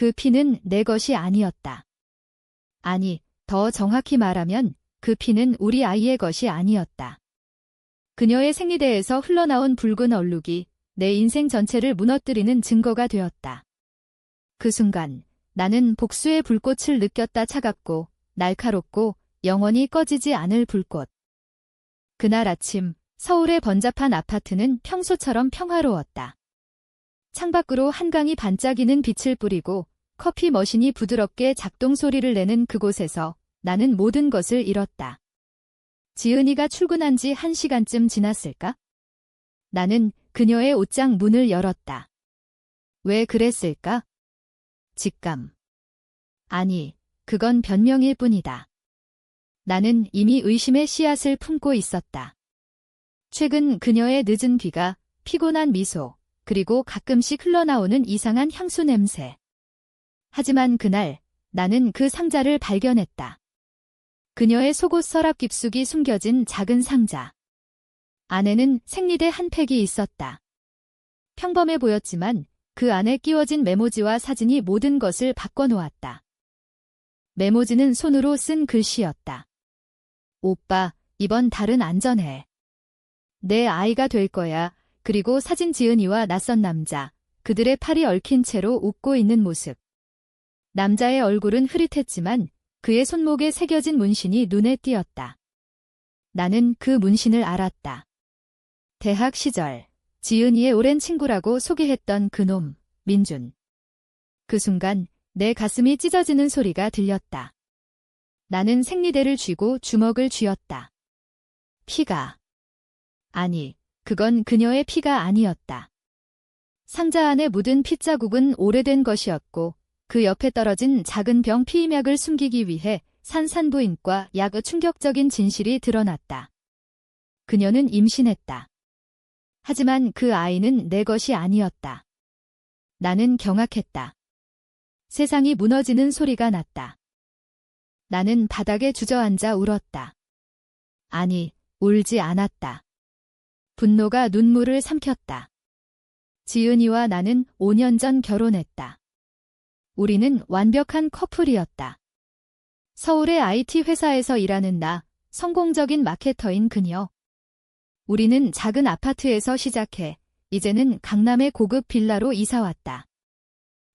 그 피는 내 것이 아니었다. 아니, 더 정확히 말하면 그 피는 우리 아이의 것이 아니었다. 그녀의 생리대에서 흘러나온 붉은 얼룩이 내 인생 전체를 무너뜨리는 증거가 되었다. 그 순간 나는 복수의 불꽃을 느꼈다. 차갑고 날카롭고 영원히 꺼지지 않을 불꽃. 그날 아침 서울의 번잡한 아파트는 평소처럼 평화로웠다. 창밖으로 한강이 반짝이는 빛을 뿌리고 커피 머신이 부드럽게 작동 소리를 내는 그곳에서 나는 모든 것을 잃었다. 지은이가 출근한 지 1시간쯤 지났을까? 나는 그녀의 옷장 문을 열었다. 왜 그랬을까? 직감. 아니, 그건 변명일 뿐이다. 나는 이미 의심의 씨앗을 품고 있었다. 최근 그녀의 늦은 귀가, 피곤한 미소, 그리고 가끔씩 흘러나오는 이상한 향수 냄새. 하지만 그날 나는 그 상자를 발견했다. 그녀의 속옷 서랍 깊숙이 숨겨진 작은 상자. 안에는 생리대 한 팩이 있었다. 평범해 보였지만 그 안에 끼워진 메모지와 사진이 모든 것을 바꿔놓았다. 메모지는 손으로 쓴 글씨였다. 오빠, 이번 달은 안전해. 내 아이가 될 거야. 그리고 사진 지은이와 낯선 남자, 그들의 팔이 얽힌 채로 웃고 있는 모습. 남자의 얼굴은 흐릿했지만 그의 손목에 새겨진 문신이 눈에 띄었다. 나는 그 문신을 알았다. 대학 시절 지은이의 오랜 친구라고 소개했던 그놈, 민준. 그 순간 내 가슴이 찢어지는 소리가 들렸다. 나는 생리대를 쥐고 주먹을 쥐었다. 피가. 아니, 그건 그녀의 피가 아니었다. 상자 안에 묻은 핏자국은 오래된 것이었고 그 옆에 떨어진 작은 병 피임약을 숨기기 위해 산산부인과 약의 충격적인 진실이 드러났다. 그녀는 임신했다. 하지만 그 아이는 내 것이 아니었다. 나는 경악했다. 세상이 무너지는 소리가 났다. 나는 바닥에 주저앉아 울었다. 아니, 울지 않았다. 분노가 눈물을 삼켰다. 지은이와 나는 5년 전 결혼했다. 우리는 완벽한 커플이었다. 서울의 IT 회사에서 일하는 나, 성공적인 마케터인 그녀. 우리는 작은 아파트에서 시작해 이제는 강남의 고급 빌라로 이사왔다.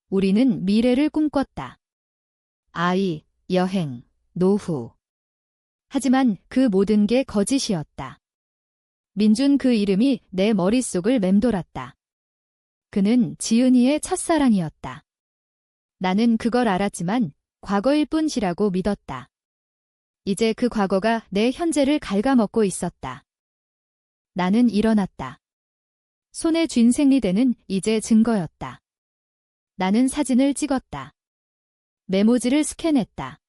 우리는 미래를 꿈꿨다. 아이, 여행, 노후. 하지만 그 모든 게 거짓이었다. 민준, 그 이름이 내 머릿속을 맴돌았다. 그는 지은이의 첫사랑이었다. 나는 그걸 알았지만 과거일 뿐이라고 믿었다. 이제 그 과거가 내 현재를 갉아먹고 있었다. 나는 일어났다. 손에 쥔 생리대는 이제 증거였다. 나는 사진을 찍었다. 메모지를 스캔했다.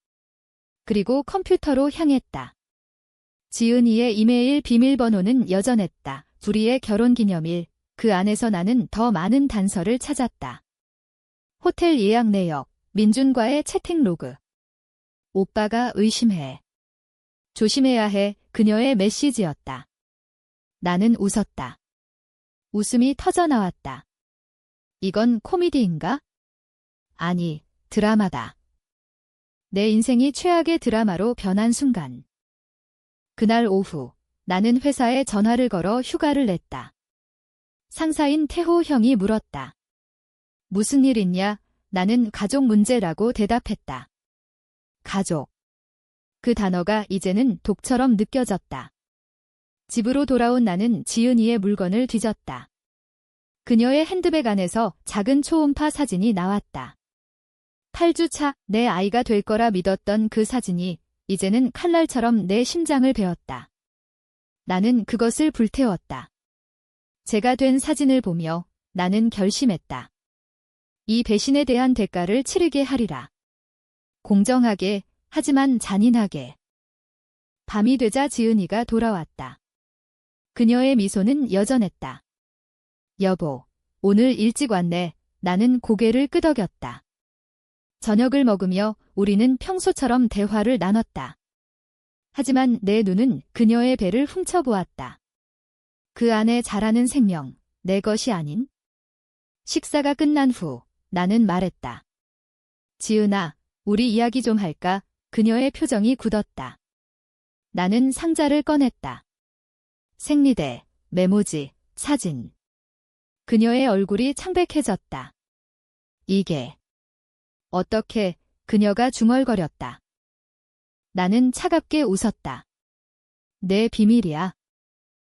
그리고 컴퓨터로 향했다. 지은이의 이메일 비밀번호는 여전했다. 둘이의 결혼기념일, 그 안에서 나는 더 많은 단서를 찾았다. 호텔 예약 내역, 민준과의 채팅 로그. 오빠가 의심해. 조심해야 해. 그녀의 메시지였다. 나는 웃었다. 웃음이 터져나왔다. 이건 코미디인가? 아니, 드라마다. 내 인생이 최악의 드라마로 변한 순간. 그날 오후, 나는 회사에 전화를 걸어 휴가를 냈다. 상사인 태호 형이 물었다. 무슨 일 있냐? 나는 가족 문제라고 대답했다. 가족. 그 단어가 이제는 독처럼 느껴졌다. 집으로 돌아온 나는 지은이의 물건을 뒤졌다. 그녀의 핸드백 안에서 작은 초음파 사진이 나왔다. 8주차 내 아이가 될 거라 믿었던 그 사진이 이제는 칼날처럼 내 심장을 베었다. 나는 그것을 불태웠다. 제가 된 사진을 보며 나는 결심했다. 이 배신에 대한 대가를 치르게 하리라. 공정하게, 하지만 잔인하게. 밤이 되자 지은이가 돌아왔다. 그녀의 미소는 여전했다. 여보, 오늘 일찍 왔네. 나는 고개를 끄덕였다. 저녁을 먹으며 우리는 평소처럼 대화를 나눴다. 하지만 내 눈은 그녀의 배를 훔쳐보았다. 그 안에 자라는 생명, 내 것이 아닌. 식사가 끝난 후 나는 말했다. 지은아, 우리 이야기 좀 할까? 그녀의 표정이 굳었다. 나는 상자를 꺼냈다. 생리대, 메모지, 사진. 그녀의 얼굴이 창백해졌다. 이게 어떻게? 그녀가 중얼거렸다. 나는 차갑게 웃었다. 내 비밀이야.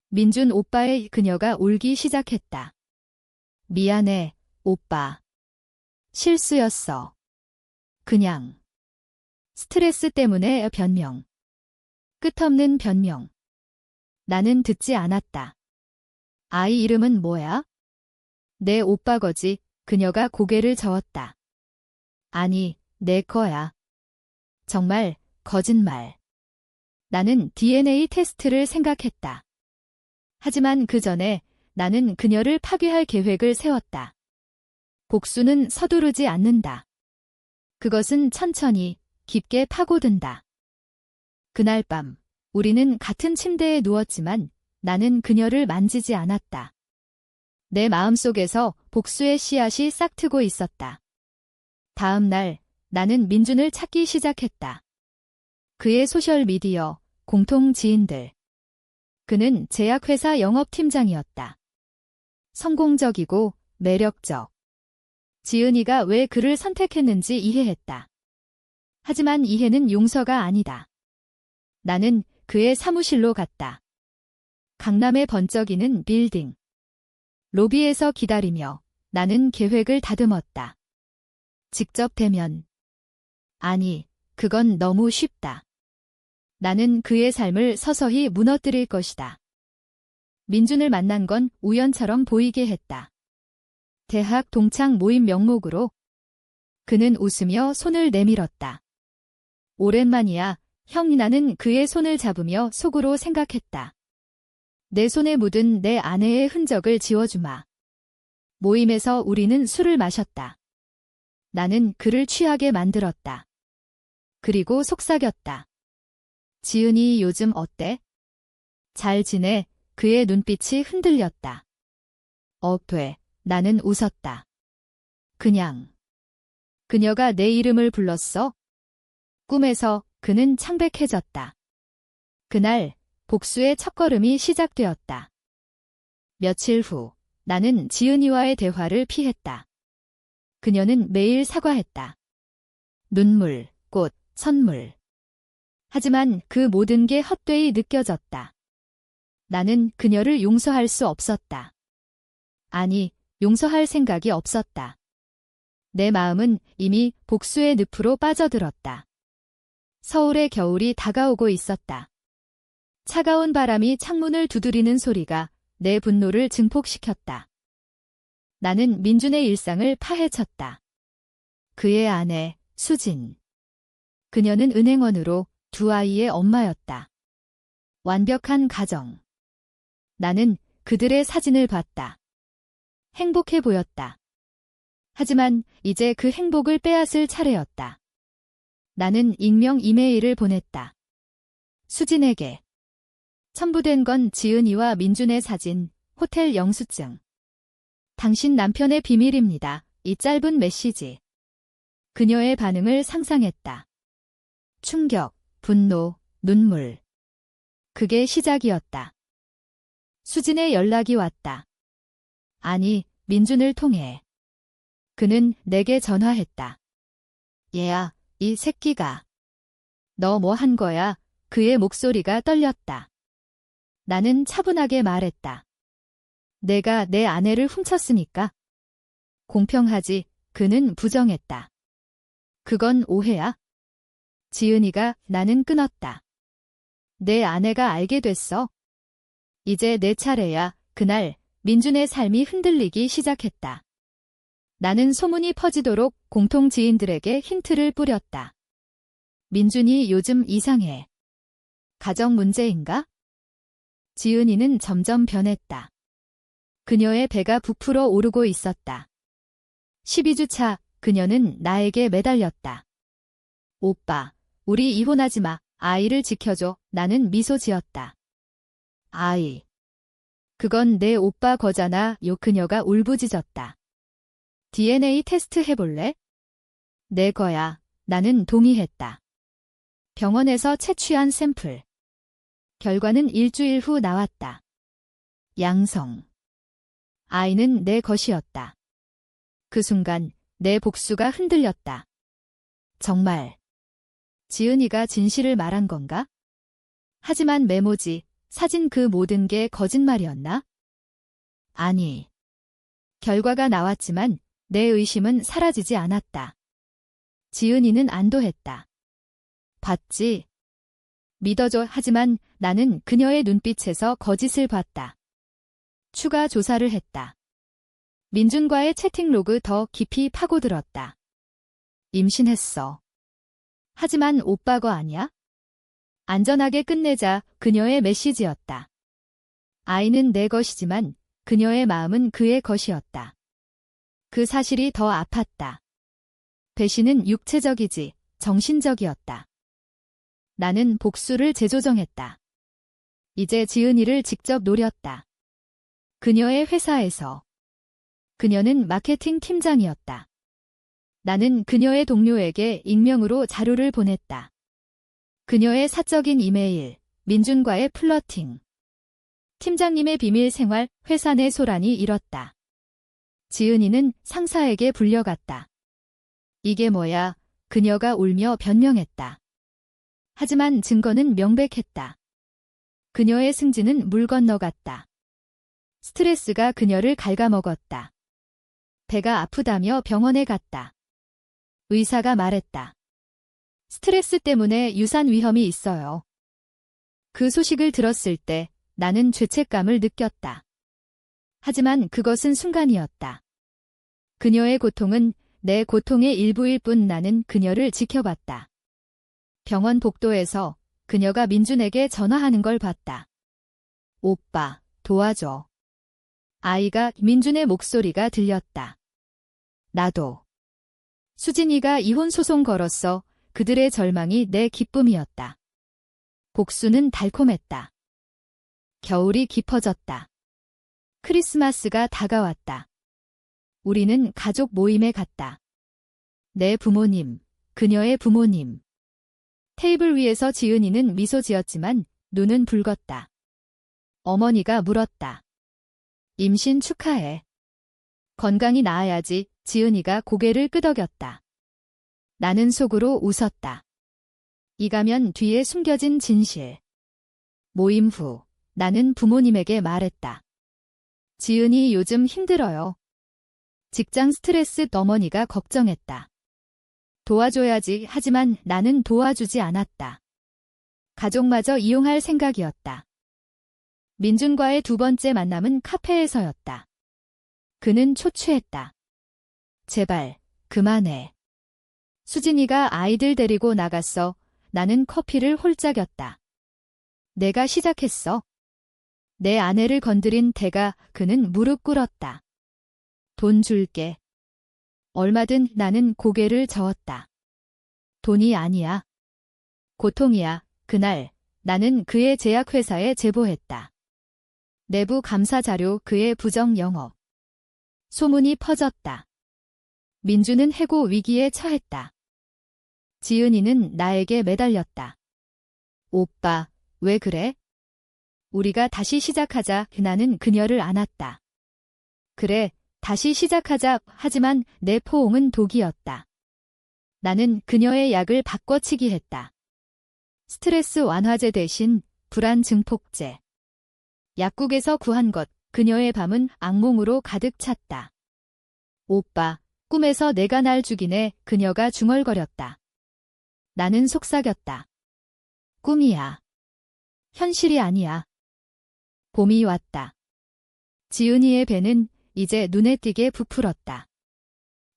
민준 오빠의 그녀가 울기 시작했다. 미안해, 오빠. 실수였어. 그냥. 스트레스 때문에 변명. 끝없는 변명. 나는 듣지 않았다. 아이 이름은 뭐야? 내 오빠 거지. 그녀가 고개를 저었다. 아니, 내 거야. 정말, 거짓말. 나는 DNA 테스트를 생각했다. 하지만 그 전에 나는 그녀를 파괴할 계획을 세웠다. 복수는 서두르지 않는다. 그것은 천천히, 깊게 파고든다. 그날 밤, 우리는 같은 침대에 누웠지만 나는 그녀를 만지지 않았다. 내 마음속에서 복수의 씨앗이 싹트고 있었다. 다음 날, 나는 민준을 찾기 시작했다. 그의 소셜미디어, 공통 지인들. 그는 제약회사 영업팀장이었다. 성공적이고 매력적. 지은이가 왜 그를 선택했는지 이해했다. 하지만 이해는 용서가 아니다. 나는 그의 사무실로 갔다. 강남에 번쩍이는 빌딩. 로비에서 기다리며 나는 계획을 다듬었다. 직접 대면. 아니, 그건 너무 쉽다. 나는 그의 삶을 서서히 무너뜨릴 것이다. 민준을 만난 건 우연처럼 보이게 했다. 대학 동창 모임 명목으로. 그는 웃으며 손을 내밀었다. 오랜만이야. 형. 나는 그의 손을 잡으며 속으로 생각했다. 내 손에 묻은 내 아내의 흔적을 지워주마. 모임에서 우리는 술을 마셨다. 나는 그를 취하게 만들었다. 그리고 속삭였다. 지은이 요즘 어때? 잘 지내? 그의 눈빛이 흔들렸다. 돼. 나는 웃었다. 그냥. 그녀가 내 이름을 불렀어? 꿈에서. 그는 창백해졌다. 그날 복수의 첫걸음이 시작되었다. 며칠 후 나는 지은이와의 대화를 피했다. 그녀는 매일 사과했다. 눈물, 꽃, 선물. 하지만 그 모든 게 헛되이 느껴졌다. 나는 그녀를 용서할 수 없었다. 아니, 용서할 생각이 없었다. 내 마음은 이미 복수의 늪으로 빠져들었다. 서울의 겨울이 다가오고 있었다. 차가운 바람이 창문을 두드리는 소리가 내 분노를 증폭시켰다. 나는 민준의 일상을 파헤쳤다. 그의 아내, 수진. 그녀는 은행원으로 두 아이의 엄마였다. 완벽한 가정. 나는 그들의 사진을 봤다. 행복해 보였다. 하지만 이제 그 행복을 빼앗을 차례였다. 나는 익명 이메일을 보냈다. 수진에게. 첨부된 건 지은이와 민준의 사진, 호텔 영수증. 당신 남편의 비밀입니다. 이 짧은 메시지. 그녀의 반응을 상상했다. 충격, 분노, 눈물. 그게 시작이었다. 수진의 연락이 왔다. 아니, 민준을 통해. 그는 내게 전화했다. 얘야, 이 새끼가. 너 뭐 한 거야? 그의 목소리가 떨렸다. 나는 차분하게 말했다. 내가 내 아내를 훔쳤으니까. 공평하지. 그는 부정했다. 그건 오해야. 지은이가. 나는 끊었다. 내 아내가 알게 됐어. 이제 내 차례야. 그날 민준의 삶이 흔들리기 시작했다. 나는 소문이 퍼지도록 공통 지인들에게 힌트를 뿌렸다. 민준이 요즘 이상해. 가정 문제인가? 지은이는 점점 변했다. 그녀의 배가 부풀어 오르고 있었다. 12주 차, 그녀는 나에게 매달렸다. 오빠, 우리 이혼하지 마. 아이를 지켜줘. 나는 미소 지었다. 아이. 그건 내 오빠 거잖아. 그녀가 울부짖었다. DNA 테스트 해볼래? 내 거야. 나는 동의했다. 병원에서 채취한 샘플. 결과는 일주일 후 나왔다. 양성. 아이는 내 것이었다. 그 순간 내 복수가 흔들렸다. 정말 지은이가 진실을 말한 건가? 하지만 메모지, 사진 그 모든 게 거짓말이었나? 아니. 결과가 나왔지만 내 의심은 사라지지 않았다. 지은이는 안도했다. 봤지? 믿어줘. 하지만 나는 그녀의 눈빛에서 거짓을 봤다. 추가 조사를 했다. 민준과의 채팅 로그 더 깊이 파고들었다. 임신했어. 하지만 오빠 거 아니야? 안전하게 끝내자. 그녀의 메시지였다. 아이는 내 것이지만 그녀의 마음은 그의 것이었다. 그 사실이 더 아팠다. 배신은 육체적이지 정신적이었다. 나는 복수를 재조정했다. 이제 지은이를 직접 노렸다. 그녀의 회사에서. 그녀는 마케팅 팀장이었다. 나는 그녀의 동료에게 익명으로 자료를 보냈다. 그녀의 사적인 이메일, 민준과의 플러팅. 팀장님의 비밀 생활, 회사 내 소란이 일었다. 지은이는 상사에게 불려갔다. 이게 뭐야? 그녀가 울며 변명했다. 하지만 증거는 명백했다. 그녀의 승진은 물 건너갔다. 스트레스가 그녀를 갉아먹었다. 배가 아프다며 병원에 갔다. 의사가 말했다. 스트레스 때문에 유산 위험이 있어요. 그 소식을 들었을 때 나는 죄책감을 느꼈다. 하지만 그것은 순간이었다. 그녀의 고통은 내 고통의 일부일 뿐. 나는 그녀를 지켜봤다. 병원 복도에서 그녀가 민준에게 전화하는 걸 봤다. 오빠, 도와줘. 아이가 민준의 목소리가 들렸다. 나도. 수진이가 이혼 소송 걸었어. 그들의 절망이 내 기쁨이었다. 복수는 달콤했다. 겨울이 깊어졌다. 크리스마스가 다가왔다. 우리는 가족 모임에 갔다. 내 부모님, 그녀의 부모님. 테이블 위에서 지은이는 미소 지었지만 눈은 붉었다. 어머니가 물었다. 임신 축하해. 건강히 나아야지. 지은이가 고개를 끄덕였다. 나는 속으로 웃었다. 이가면 뒤에 숨겨진 진실. 모임 후 나는 부모님에게 말했다. 지은이 요즘 힘들어요. 직장 스트레스. 어머니가 걱정했다. 도와줘야지. 하지만 나는 도와주지 않았다. 가족마저 이용할 생각이었다. 민준과의 두 번째 만남은 카페에서였다. 그는 초췌했다. 제발, 그만해. 수진이가 아이들 데리고 나갔어. 나는 커피를 홀짝였다. 내가 시작했어. 내 아내를 건드린 대가. 그는 무릎 꿇었다. 돈 줄게. 얼마든. 나는 고개를 저었다. 돈이 아니야. 고통이야. 그날 나는 그의 제약회사에 제보했다. 내부 감사 자료. 그의 부정 영업. 소문이 퍼졌다. 민주는 해고 위기에 처했다. 지은이는 나에게 매달렸다. 오빠, 왜 그래? 우리가 다시 시작하자. 나는 그녀를 안았다. 그래, 다시 시작하자. 하지만 내 포옹은 독이었다. 나는 그녀의 약을 바꿔치기 했다. 스트레스 완화제 대신 불안 증폭제. 약국에서 구한 것. 그녀의 밤은 악몽으로 가득 찼다. 오빠, 꿈에서 내가 날 죽이네. 그녀가 중얼거렸다. 나는 속삭였다. 꿈이야. 현실이 아니야. 봄이 왔다. 지은이의 배는 이제 눈에 띄게 부풀었다.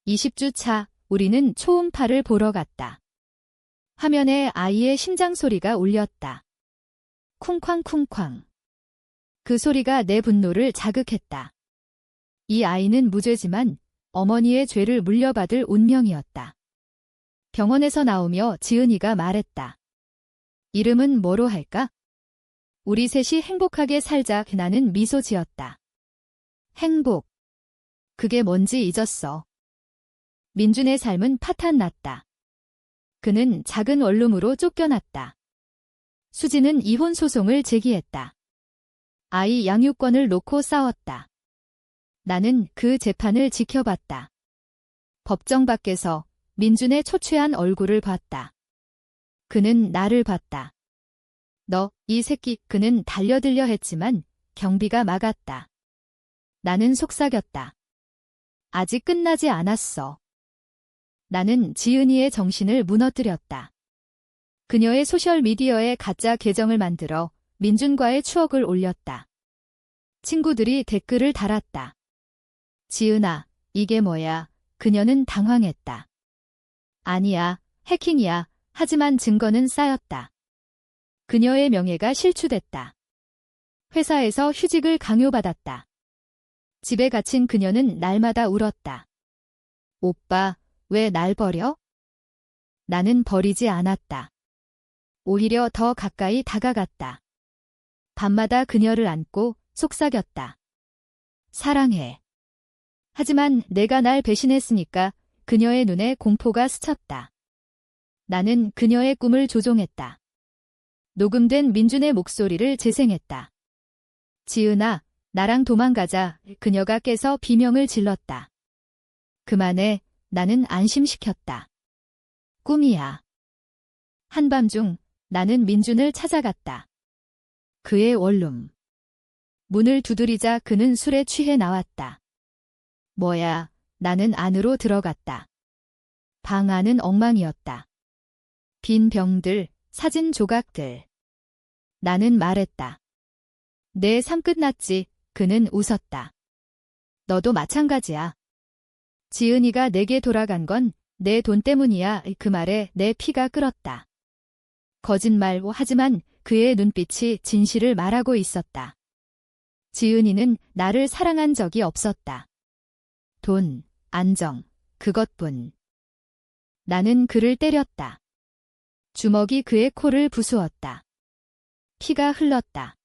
20주 차, 우리는 초음파를 보러 갔다. 화면에 아이의 심장 소리가 울렸다. 쿵쾅쿵쾅. 그 소리가 내 분노를 자극했다. 이 아이는 무죄지만 어머니의 죄를 물려받을 운명이었다. 병원에서 나오며 지은이가 말했다. 이름은 뭐로 할까? 우리 셋이 행복하게 살자. 나는 미소 지었다. 행복. 그게 뭔지 잊었어. 민준의 삶은 파탄났다. 그는 작은 원룸으로 쫓겨났다. 수지는 이혼 소송을 제기했다. 아이 양육권을 놓고 싸웠다. 나는 그 재판을 지켜봤다. 법정 밖에서 민준의 초췌한 얼굴을 봤다. 그는 나를 봤다. 너, 이 새끼, 그는 달려들려 했지만 경비가 막았다. 나는 속삭였다. 아직 끝나지 않았어. 나는 지은이의 정신을 무너뜨렸다. 그녀의 소셜미디어에 가짜 계정을 만들어 민준과의 추억을 올렸다. 친구들이 댓글을 달았다. 지은아, 이게 뭐야? 그녀는 당황했다. 아니야, 해킹이야. 하지만 증거는 쌓였다. 그녀의 명예가 실추됐다. 회사에서 휴직을 강요받았다. 집에 갇힌 그녀는 날마다 울었다. 오빠, 왜 날 버려? 나는 버리지 않았다. 오히려 더 가까이 다가갔다. 밤마다 그녀를 안고 속삭였다. 사랑해. 하지만 내가 날 배신했으니까 그녀의 눈에 공포가 스쳤다. 나는 그녀의 꿈을 조종했다. 녹음된 민준의 목소리를 재생했다. 지은아, 나랑 도망가자. 그녀가 깨서 비명을 질렀다. 그만해. 나는 안심시켰다. 꿈이야. 한밤중 나는 민준을 찾아갔다. 그의 원룸. 문을 두드리자 그는 술에 취해 나왔다. 뭐야? 나는 안으로 들어갔다. 방 안은 엉망이었다. 빈 병들, 사진 조각들. 나는 말했다. 내 삶 끝났지. 그는 웃었다. 너도 마찬가지야. 지은이가 내게 돌아간 건 내 돈 때문이야. 그 말에 내 피가 끓었다. 거짓말, 하지만 그의 눈빛이 진실을 말하고 있었다. 지은이는 나를 사랑한 적이 없었다. 돈, 안정, 그것뿐. 나는 그를 때렸다. 주먹이 그의 코를 부수었다. 피가 흘렀다.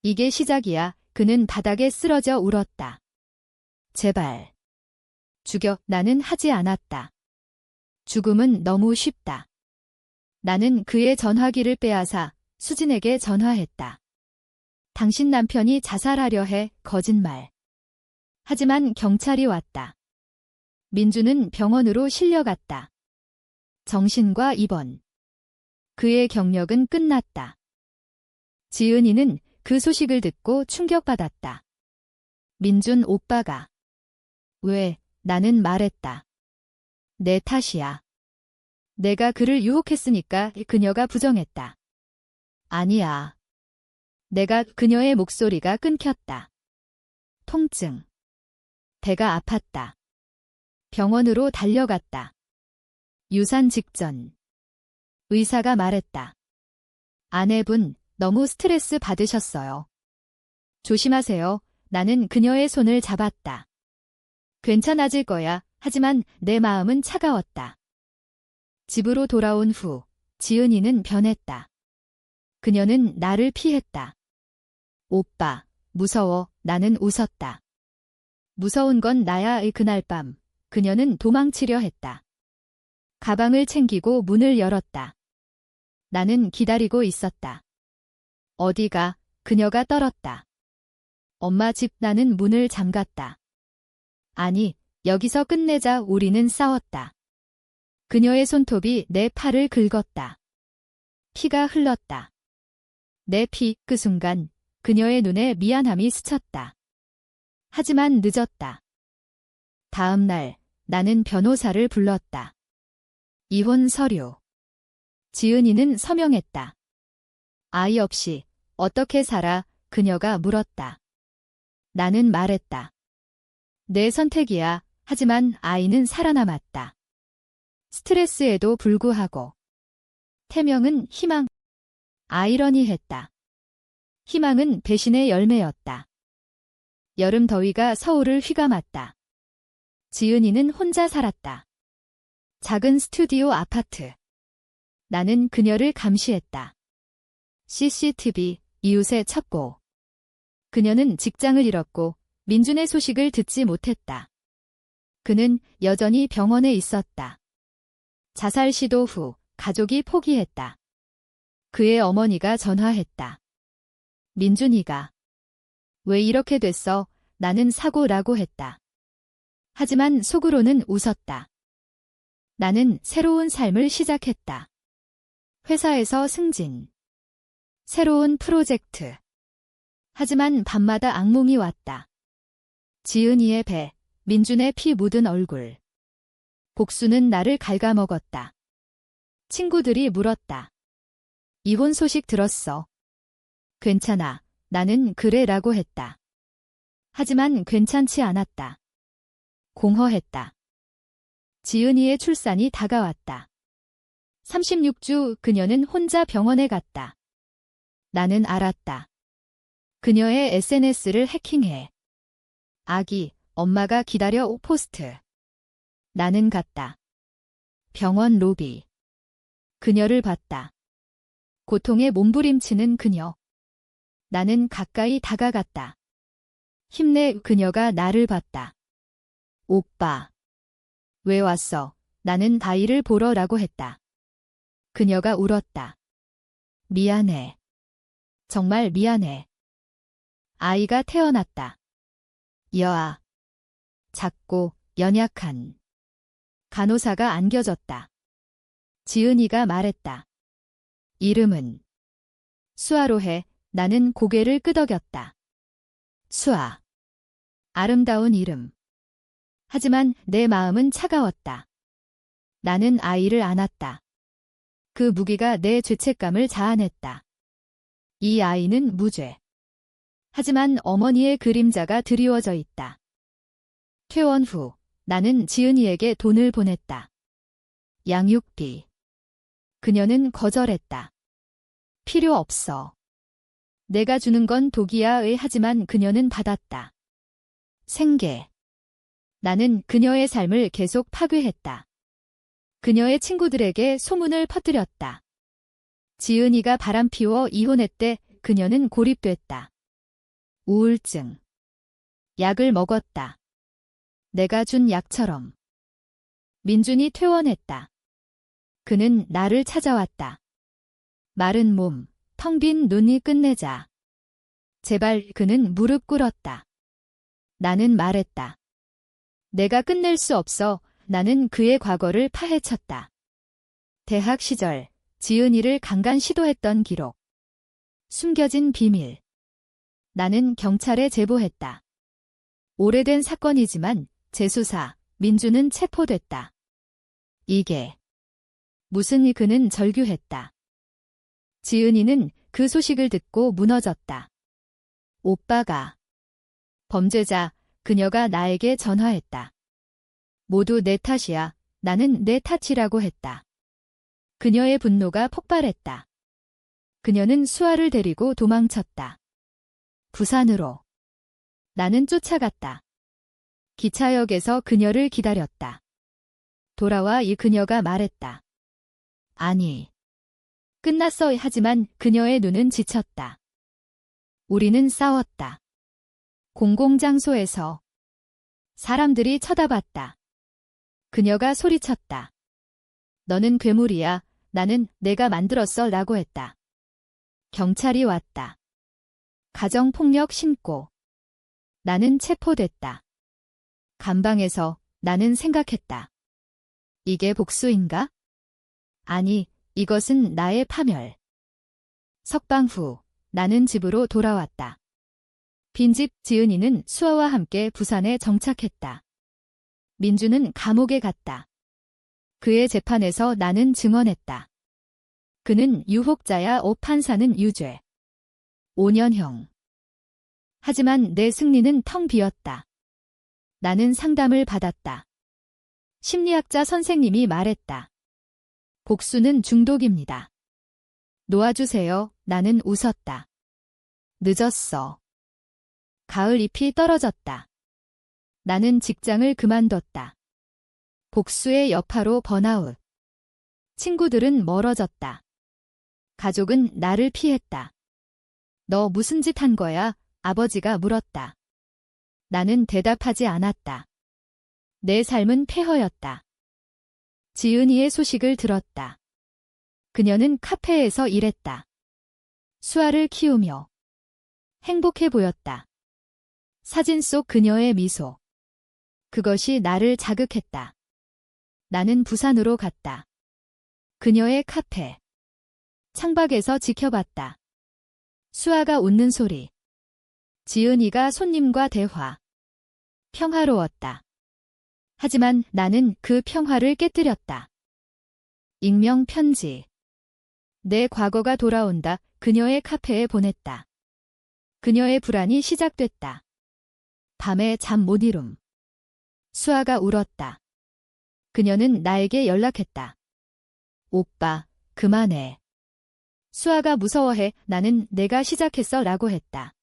이게 시작이야. 그는 바닥에 쓰러져 울었다. 제발. 죽여. 나는 하지 않았다. 죽음은 너무 쉽다. 나는 그의 전화기를 빼앗아 수진에게 전화했다. 당신 남편이 자살하려 해. 거짓말. 하지만 경찰이 왔다. 민준은 병원으로 실려갔다. 정신과 입원. 그의 경력은 끝났다. 지은이는 그 소식을 듣고 충격받았다. 민준 오빠가. 왜? 나는 말했다. 내 탓이야. 내가 그를 유혹했으니까. 그녀가 부정했다. 아니야. 내가. 그녀의 목소리가 끊겼다. 통증. 배가 아팠다. 병원으로 달려갔다. 유산 직전. 의사가 말했다. 아내분, 너무 스트레스 받으셨어요. 조심하세요. 나는 그녀의 손을 잡았다. 괜찮아질 거야. 하지만 내 마음은 차가웠다. 집으로 돌아온 후 지은이는 변했다. 그녀는 나를 피했다. 오빠, 무서워. 나는 웃었다. 무서운 건 나야. 그날 밤 그녀는 도망치려 했다. 가방을 챙기고 문을 열었다. 나는 기다리고 있었다. 어디가? 그녀가 떨었다. 엄마 집. 나는 문을 잠갔다. 아니, 여기서 끝내자. 우리는 싸웠다. 그녀의 손톱이 내 팔을 긁었다. 피가 흘렀다. 내 피. 그 순간 그녀의 눈에 미안함이 스쳤다. 하지만 늦었다. 다음 날 나는 변호사를 불렀다. 이혼 서류. 지은이는 서명했다. 아이 없이 어떻게 살아? 그녀가 물었다. 나는 말했다. 내 선택이야. 하지만 아이는 살아남았다. 스트레스에도 불구하고. 태명은 희망. 아이러니했다. 희망은 배신의 열매였다. 여름 더위가 서울을 휘감았다. 지은이는 혼자 살았다. 작은 스튜디오 아파트. 나는 그녀를 감시했다. CCTV, 이웃의 첩보. 그녀는 직장을 잃었고 민준의 소식을 듣지 못했다. 그는 여전히 병원에 있었다. 자살 시도 후 가족이 포기했다. 그의 어머니가 전화했다. 민준이가 왜 이렇게 됐어? 나는 사고라고 했다. 하지만 속으로는 웃었다. 나는 새로운 삶을 시작했다. 회사에서 승진. 새로운 프로젝트. 하지만 밤마다 악몽이 왔다. 지은이의 배, 민준의 피 묻은 얼굴. 복수는 나를 갉아먹었다. 친구들이 물었다. 이혼 소식 들었어. 괜찮아. 나는 그래라고 했다. 하지만 괜찮지 않았다. 공허했다. 지은이의 출산이 다가왔다. 36주 그녀는 혼자 병원에 갔다. 나는 알았다. 그녀의 SNS를 해킹해. 아기, 엄마가 기다려 포스트. 나는 갔다. 병원 로비. 그녀를 봤다. 고통에 몸부림치는 그녀. 나는 가까이 다가갔다. 힘내. 그녀가 나를 봤다. 오빠. 왜 왔어? 나는 아이를 보러라고 했다. 그녀가 울었다. 미안해. 정말 미안해. 아이가 태어났다. 여아. 작고 연약한. 간호사가 안겨줬다. 지은이가 말했다. 이름은 수아로 해. 나는 고개를 끄덕였다. 수아. 아름다운 이름. 하지만 내 마음은 차가웠다. 나는 아이를 안았다. 그 무기가 내 죄책감을 자아냈다. 이 아이는 무죄. 하지만 어머니의 그림자가 드리워져 있다. 퇴원 후 나는 지은이에게 돈을 보냈다. 양육비. 그녀는 거절했다. 필요 없어. 내가 주는 건 독이야. 하지만 그녀는 받았다. 생계. 나는 그녀의 삶을 계속 파괴했다. 그녀의 친구들에게 소문을 퍼뜨렸다. 지은이가 바람피워 이혼했대. 그녀는 고립됐다. 우울증. 약을 먹었다. 내가 준 약처럼. 민준이 퇴원했다. 그는 나를 찾아왔다. 마른 몸, 텅 빈 눈이 끝내자. 제발. 그는 무릎 꿇었다. 나는 말했다. 내가 끝낼 수 없어. 나는 그의 과거를 파헤쳤다. 대학 시절 지은이를 강간 시도했던 기록. 숨겨진 비밀. 나는 경찰에 제보했다. 오래된 사건이지만 재수사 민준은 체포됐다. 이게 무슨 일? 그는 절규했다. 지은이는 그 소식을 듣고 무너졌다. 오빠가 범죄자. 그녀가 나에게 전화했다. 모두 내 탓이야. 나는 내 탓이라고 했다. 그녀의 분노가 폭발했다. 그녀는 수아를 데리고 도망쳤다. 부산으로. 나는 쫓아갔다. 기차역에서 그녀를 기다렸다. 돌아와. 그녀가 말했다. 아니. 끝났어. 하지만 그녀의 눈은 지쳤다. 우리는 싸웠다. 공공장소에서. 사람들이 쳐다봤다. 그녀가 소리쳤다. 너는 괴물이야. 나는 내가 만들었어. 라고 했다. 경찰이 왔다. 가정폭력 신고. 나는 체포됐다. 감방에서 나는 생각했다. 이게 복수인가? 아니, 이것은 나의 파멸. 석방 후 나는 집으로 돌아왔다. 빈집. 지은이는 수아와 함께 부산에 정착했다. 민주는 감옥에 갔다. 그의 재판에서 나는 증언했다. 그는 유혹자야. 판사는 유죄. 5년형. 하지만 내 승리는 텅 비었다. 나는 상담을 받았다. 심리학자 선생님이 말했다. 복수는 중독입니다. 놓아주세요. 나는 웃었다. 늦었어. 가을 잎이 떨어졌다. 나는 직장을 그만뒀다. 복수의 여파로 번아웃. 친구들은 멀어졌다. 가족은 나를 피했다. 너 무슨 짓 한 거야? 아버지가 물었다. 나는 대답하지 않았다. 내 삶은 폐허였다. 지은이의 소식을 들었다. 그녀는 카페에서 일했다. 수아를 키우며 행복해 보였다. 사진 속 그녀의 미소. 그것이 나를 자극했다. 나는 부산으로 갔다. 그녀의 카페. 창밖에서 지켜봤다. 수아가 웃는 소리. 지은이가 손님과 대화. 평화로웠다. 하지만 나는 그 평화를 깨뜨렸다. 익명 편지. 내 과거가 돌아온다. 그녀의 카페에 보냈다. 그녀의 불안이 시작됐다. 밤에 잠 못 이룸. 수아가 울었다. 그녀는 나에게 연락했다. 오빠, 그만해. 수아가 무서워해. 나는 내가 시작했어 라고 했다.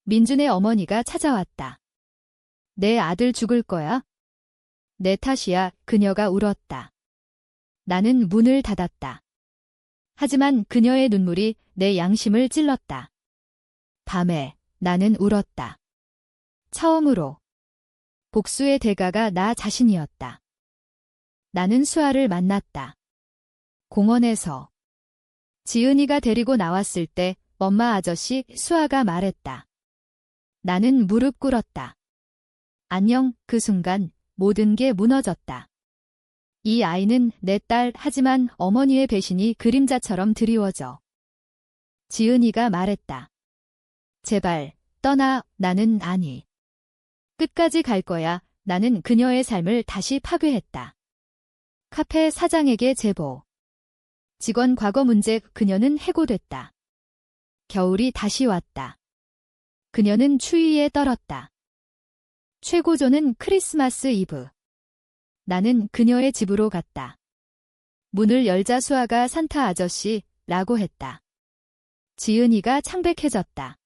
민준의 어머니가 찾아왔다. 내 아들 죽을 거야? 내 탓이야. 그녀가 울었다. 나는 문을 닫았다. 하지만 그녀의 눈물이 내 양심을 찔렀다. 밤에 나는 울었다. 처음으로. 복수의 대가가 나 자신이었다. 나는 수아를 만났다. 공원에서. 지은이가 데리고 나왔을 때 엄마 아저씨 수아가 말했다. 나는 무릎 꿇었다. 안녕. 그 순간 모든 게 무너졌다. 이 아이는 내 딸. 하지만 어머니의 배신이 그림자처럼 드리워져. 지은이가 말했다. 제발 떠나. 나는 아니. 끝까지 갈 거야. 나는 그녀의 삶을 다시 파괴했다. 카페 사장에게 제보. 직원 과거 문제. 그녀는 해고됐다. 겨울이 다시 왔다. 그녀는 추위에 떨었다. 최고조는 크리스마스 이브. 나는 그녀의 집으로 갔다. 문을 열자 수아가 산타 아저씨 라고 했다. 지은이가 창백해졌다.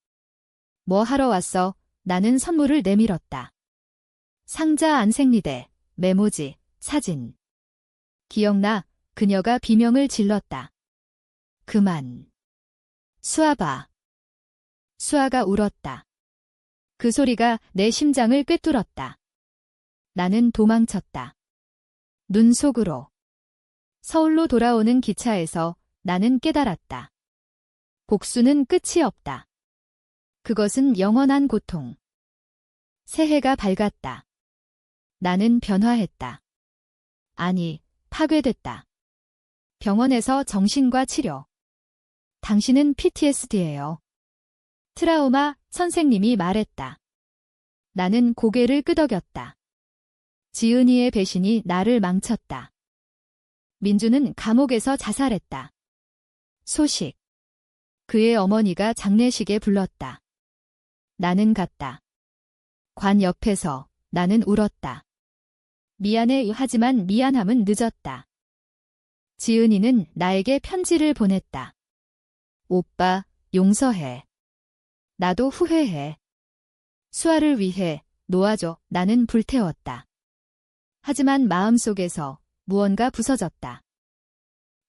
뭐 하러 왔어? 나는 선물을 내밀었다. 상자 안 생리대, 메모지, 사진. 기억나? 그녀가 비명을 질렀다. 그만. 수아 봐. 수아가 울었다. 그 소리가 내 심장을 꿰뚫었다. 나는 도망쳤다. 눈 속으로. 서울로 돌아오는 기차에서 나는 깨달았다. 복수는 끝이 없다. 그것은 영원한 고통. 새해가 밝았다. 나는 변화했다. 아니, 파괴됐다. 병원에서 정신과 치료. 당신은 PTSD예요. 트라우마, 선생님이 말했다. 나는 고개를 끄덕였다. 지은이의 배신이 나를 망쳤다. 민주는 감옥에서 자살했다. 소식. 그의 어머니가 장례식에 불렀다. 나는 갔다. 관 옆에서 나는 울었다. 미안해. 하지만 미안함은 늦었다. 지은이는 나에게 편지를 보냈다. 오빠, 용서해. 나도 후회해. 수아를 위해 놓아줘. 나는 불태웠다. 하지만 마음속에서 무언가 부서졌다.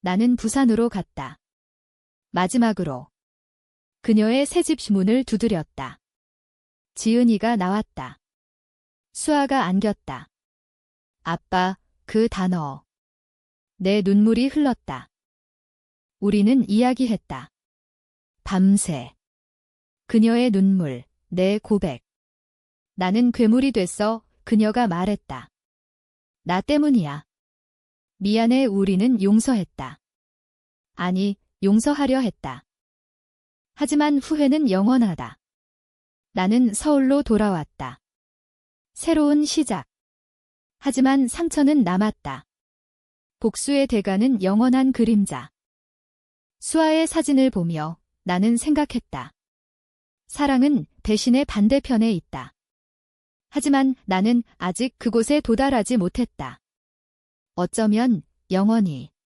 나는 부산으로 갔다. 마지막으로. 그녀의 새집 문을 두드렸다. 지은이가 나왔다. 수아가 안겼다. 아빠, 그 단어. 내 눈물이 흘렀다. 우리는 이야기했다. 밤새. 그녀의 눈물, 내 고백. 나는 괴물이 됐어. 그녀가 말했다. 나 때문이야. 미안해. 우리는 용서했다. 아니, 용서하려 했다. 하지만 후회는 영원하다. 나는 서울로 돌아왔다. 새로운 시작. 하지만 상처는 남았다. 복수의 대가는 영원한 그림자. 수아의 사진을 보며 나는 생각했다. 사랑은 배신의 반대편에 있다. 하지만 나는 아직 그곳에 도달하지 못했다. 어쩌면 영원히.